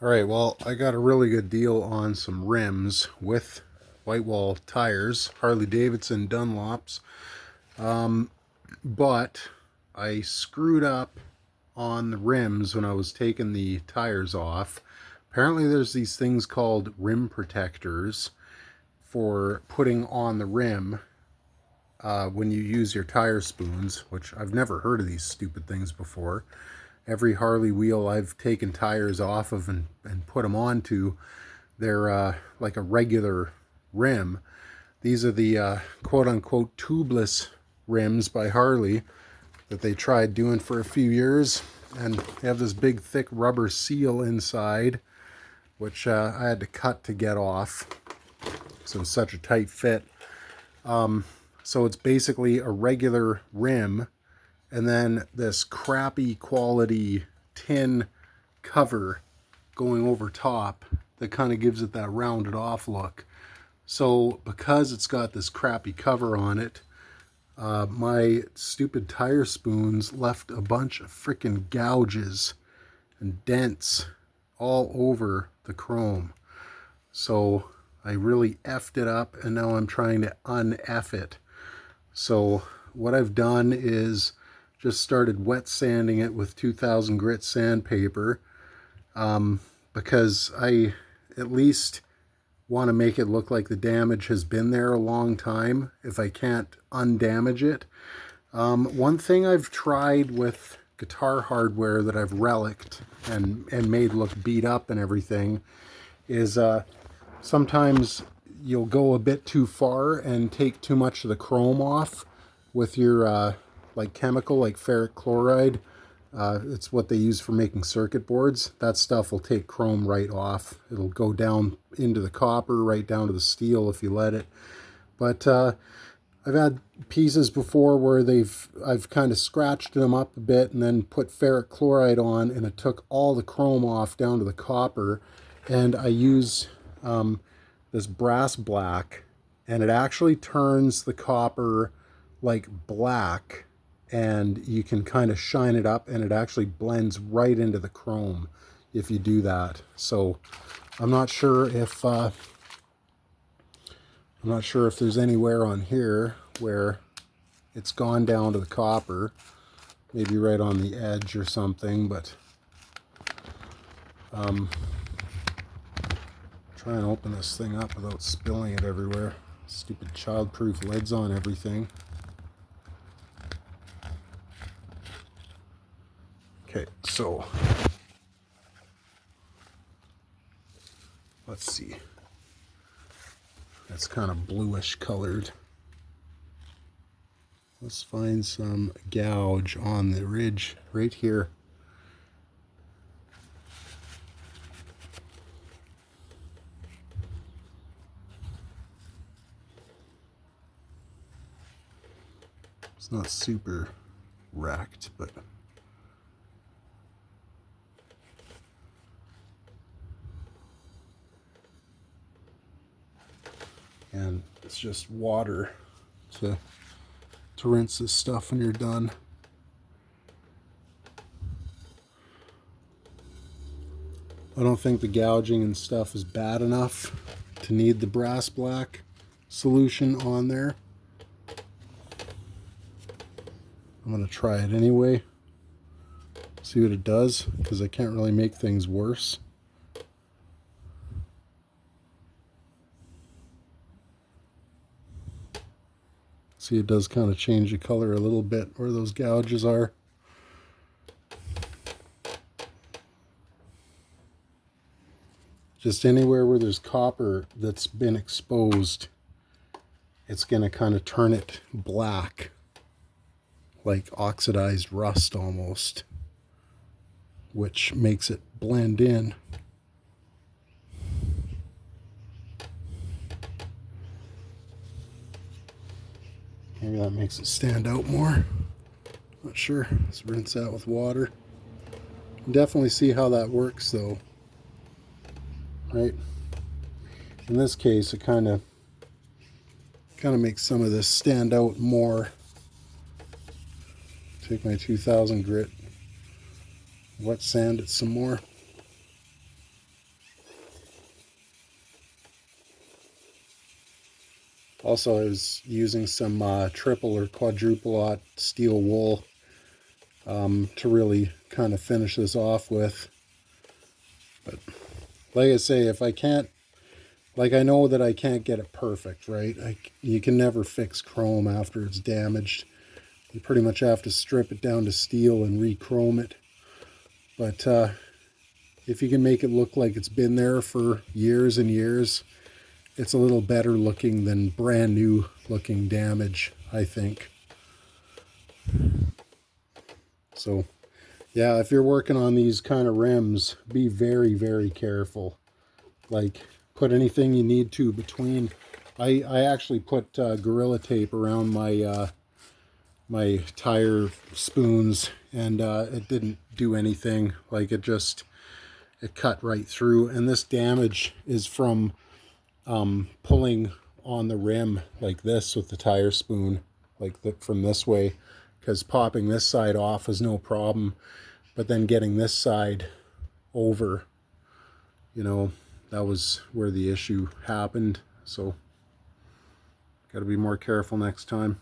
All right, well, I got a really good deal on some rims with white wall tires, Harley Davidson Dunlops, but I screwed up on the rims when I was taking the tires off. Apparently there's these things called rim protectors for putting on the rim when you use your tire spoons, which I've never heard of these stupid things before. Every Harley wheel I've taken tires off of and put them onto, they're like a regular rim. These are the quote-unquote tubeless rims by Harley that they tried doing for a few years, and they have this big thick rubber seal inside, which I had to cut to get off, so it's such a tight fit. So it's basically a regular rim and then this crappy quality tin cover going over top that kind of gives it that rounded off look. So because it's got this crappy cover on it, my stupid tire spoons left a bunch of freaking gouges and dents all over the chrome. So I really effed it up, and now I'm trying to un-eff it. So what I've done is just started wet sanding it with 2000 grit sandpaper, because I at least want to make it look like the damage has been there a long time if I can't undamage it. One thing I've tried with guitar hardware that I've relicked and made look beat up and everything is sometimes you'll go a bit too far and take too much of the chrome off with your like chemical, like ferric chloride. It's what they use for making circuit boards. That stuff will take chrome right off. It'll go down into the copper, right down to the steel if you let it. But I've had pieces before where I've kind of scratched them up a bit and then put ferric chloride on, and it took all the chrome off down to the copper. And I use this brass black, and it actually turns the copper like black, and you can kind of shine it up and it actually blends right into the chrome if you do that. So I'm not sure if there's anywhere on here where it's gone down to the copper, maybe right on the edge or something, but try and open this thing up without spilling it everywhere. Stupid child-proof lids on everything. Okay, so let's see. That's kind of bluish colored. Let's find some gouge on the ridge right here. It's not super racked, but and it's just water to rinse this stuff when you're done. I don't think the gouging and stuff is bad enough to need the brass black solution on there. I'm going to try it anyway, see what it does, because I can't really make things worse. See, it does kind of change the color a little bit where those gouges are. Just anywhere where there's copper that's been exposed, it's going to kind of turn it black, like oxidized rust almost, which makes it blend in. Maybe that makes it stand out more. Not sure. Let's rinse that with water. Definitely see how that works though. Right? In this case, it kind of makes some of this stand out more. Take my 2000 grit, wet sand it some more. Also, I was using some triple or quadruple aught steel wool to really kind of finish this off with. But like I say, if I can't, like I know that I can't get it perfect, right? You can never fix chrome after it's damaged. You pretty much have to strip it down to steel and re-chrome it. But if you can make it look like it's been there for years and years, it's a little better looking than brand new looking damage, I think. So yeah, if you're working on these kind of rims, be very, very careful. Like, put anything you need to between. I actually put Gorilla Tape around my my tire spoons, and it didn't do anything. Like, it cut right through. And this damage is from pulling on the rim like this with the tire spoon, like from this way, because popping this side off was no problem, but then getting this side over, you know, that was where the issue happened. So got to be more careful next time.